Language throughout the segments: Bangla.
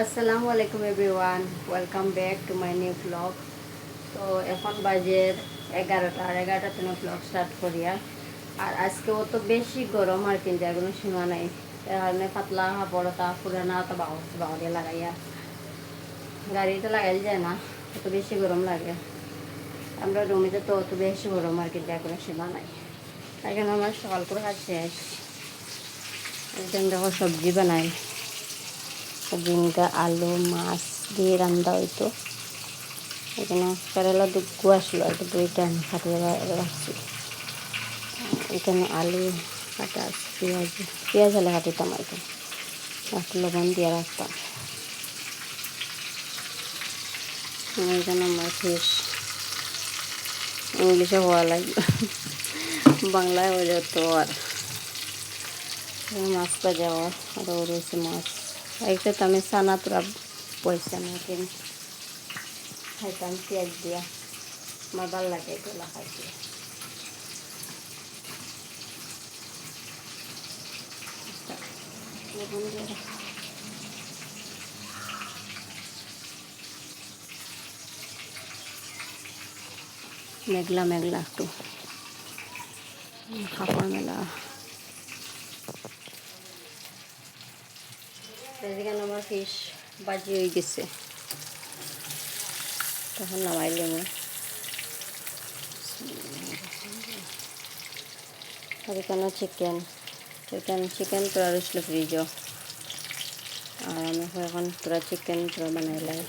আসসালামু আলাইকুম everyone, welcome back to my new blog. তো এখন বাজে 11টা, আর 11টার জন্য ব্লগ স্টার্ট করিয়া। আর আজকে অত বেশি গরম আর কিন্তু কোনো সীমা নাই। এর কারণে পাতলা কাপড়টা পুরানা তো বাহরে লাগাইয়া গাড়িতে লাগাই যায় না, অত বেশি গরম লাগে। আমরা রুমিতে তো অত বেশি গরম আর কিন্তু কোনো সীমা নাই। এখানে আমার সকাল করে কাজ শেষ। এখানে দেখো সবজি বানাই, ঝিঙ্গা আলু মাছ দিয়ে রান্না হইতো। এখানে কেরালা দুগ্গু আসলো, এটা দুইটা আমি কাটিয়ে রাখছি। এখানে আলু কাটা আছে, পেঁয়াজ হলে কাটিতাম আর কি, একটু লবণ দিয়ে রাখতাম। এখানে আমার ফিশ, ইংলিশে হওয়া লাগবে, বাংলায় হইলে তো আর মাছ ভাজা আরও রয়েছে মাছ। একটা তো আমি সানা তোরা পয়সা না কিনে খাইতাম পেঁয়াজ দিয়া, আমার ভালো লাগে এগুলো খাইতে। লবণ দিয়ে মেঘলা মেঘলা একটু খাবার মেলা। এখানে আমার ফিশ বাজি হয়ে গেছে, তখন নামাইলাম। আর এখানে চিকেন তোরা রয়েছিল ফ্রিজও। আর আমি এখন তোরা চিকেন তোরা বানাইলাই।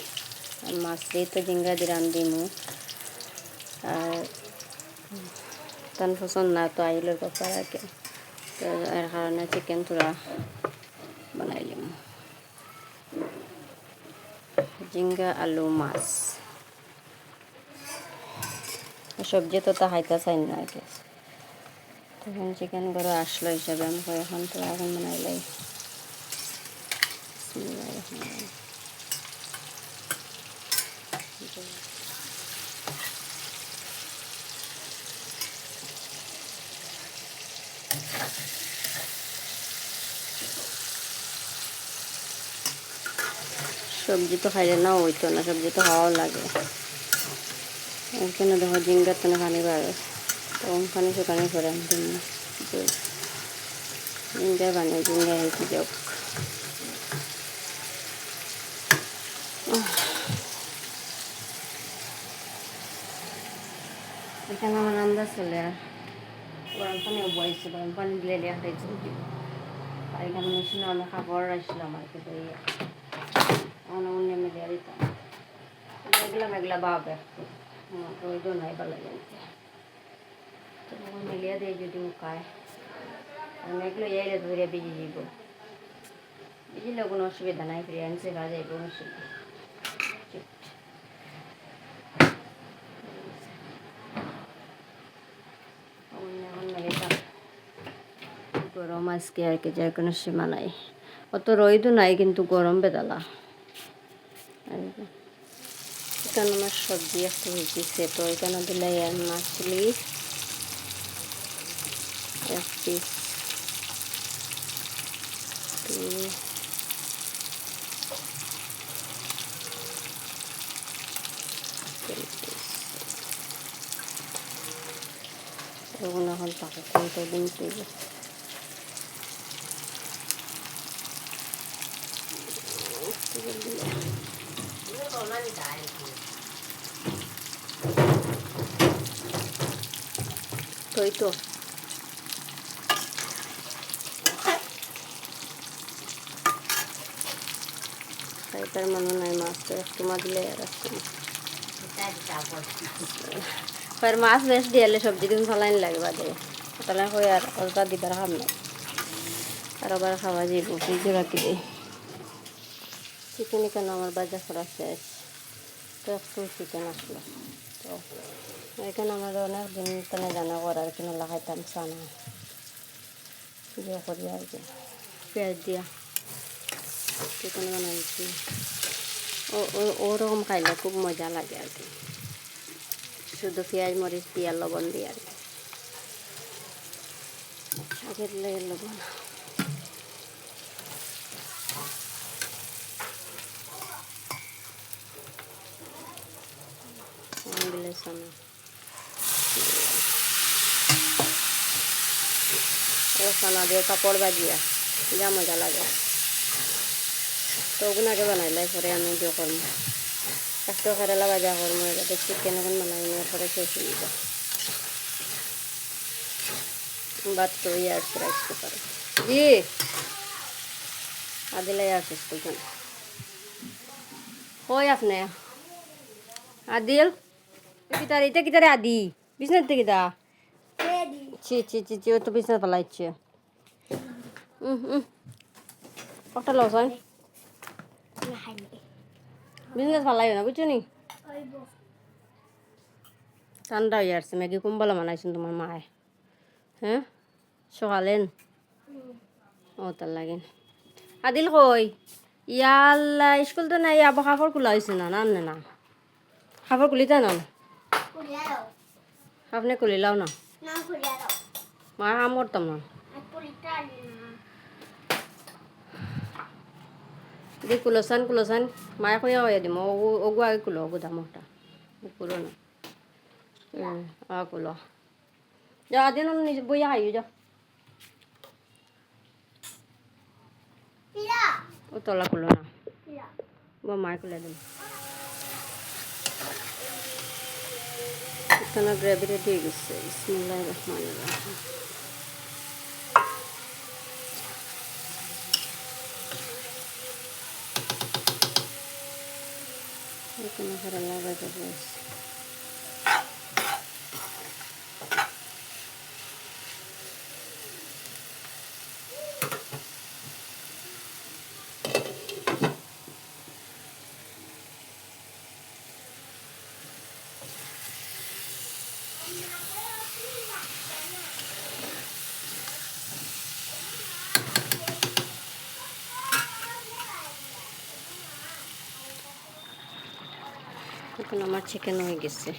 আর মাছ দিয়ে তো ঝিঙ্গা দিয়ে রান্ধিমু। আর তার পছন্দ না তো আইলের ব্যাপার আর কি, তো এর কারণে চিকেন তোরা বানাইলাম। ঝিঙ্গা আলু মাছ সবজি তো খাইতে চাই না আর কি। তখন চিকেন করে আসলো হিসাবে আমি এখন তো এখন বানাইলাই। সবজি তো খাইলে না হইতো না, সবজি তো খাওয়াও লাগে। এখানে দেখো ঝিঙ্গার তো পানি বাড়ে, তখন পানি শুকানি করে ঝিঙ্গার পানি ঝিঙ্গা হয়েছে যাক। এখানে আমার রান্না চলে, আর গরম পানি বয়েছে, গরম পানি দিলে দেওয়া হয়েছে। আর এখানে মেশিনে অনেক কাপড় আসছিলাম আর কি, অন্য মিলিয়ে দিতাম। মেঘলা মেঘলা ভাব একটু, ওই জন্য নাই ভালো লাগছে। তো মিলিয়ে দিয়ে যদি উকায়, আর মেঘলা এলে ধরে ভিজে যাব, ভিজিলে কোনো অসুবিধা নাই, ফ্রিয়ান্সে কাজ যাইব মেশিন। গরম আজকে আর কি, যার কোনো সীমা নাই। অত রোদও নাই কিন্তু গরম বেদালা। এখানে আমার সবজি একটা হয়েছে, তো এখানে দিলে আর মাছলি এক পিস এখন তাকে কিনতে দিন তুইব। তোই তো খাইতার মনে নাই, মাছ তো একটু মা দিলে আর একটু মাছ বেশ দিয়ে সবজি দিন ফলাইন লাগে বাদে, তাহলে হয়ে আর অল্প দিবার খাম নাই। আর আবার খাওয়া যাইব, ফ্রিজে রাখি দিই। চিকেন কেন আমার বাজার করা শেষ, তো একটু চিকেন আসলো। তো এখানে আমার অনেক দিন তেনে জানা করার কিনে লাগাইতাম সানা দিয়ে করি আর কি, পেঁয়াজ দিয়া চিকেন বানাইছি। ওরকম খাইলে খুব মজা লাগে আর কি, শুধু পেঁয়াজ মরিচ দিয়ে লবণ দিয়ে আর কি, শাকের লেগে লবণ। রসানা রসানা দিয়ে পাপড় ভাজিয়া যা মজা লাগে। তো ওগুনাকে বানাইলাই পরে আমি দিয়ে করবো একটা কেরালা ভাজা করবো, এটাতে চিকেন এখন বানাই নিয়ে পরে শেষ হয়ে যাবে। বাদ তো ইয়ার রাইস কুকারে জি আদিলে ইয়ার স্কুল যান কই আপনি আদিল কিতারে আদি বিছনার থেকে দা ছি ছি ছি ছি ও তো বিছনা পালাইছে। কটা লস হয় বিজনেস পালাই না বুঝছো নি। ঠান্ডা হয়ে আসছে ম্যাগি কুম্বালা বানাইছেন তোমার মায়ে হ্যাঁ সকালেন ও তার লাগেন আদিল কই ইয়াল্লা স্কুল তো নাই আবার কাপড় খোলা হয়েছে না না না কাপড় খুলিতে না আপনি খুলি লাও না মা কাম করতাম না দি কুলোসান মায়ে কইয়া হয়ে দিম ওগু আগে কুলো ওগু দামটা কুলো না কুলো যাও আদিন নিজে বইয়া খাইও যাও ও তলা কুলো না মায়ে খুলে দিন এখানে গ্রেভি রেডি হয়ে গেছে। বিসমিল্লাহির রহমানির রহিম এখানে কেরালা ভাজা রয়েছে। এখন আমার চিকেন হয়ে গেছে।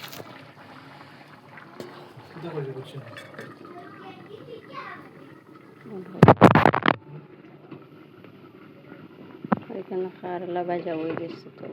এখানে কারলা ভাজা হয়ে গেছে তো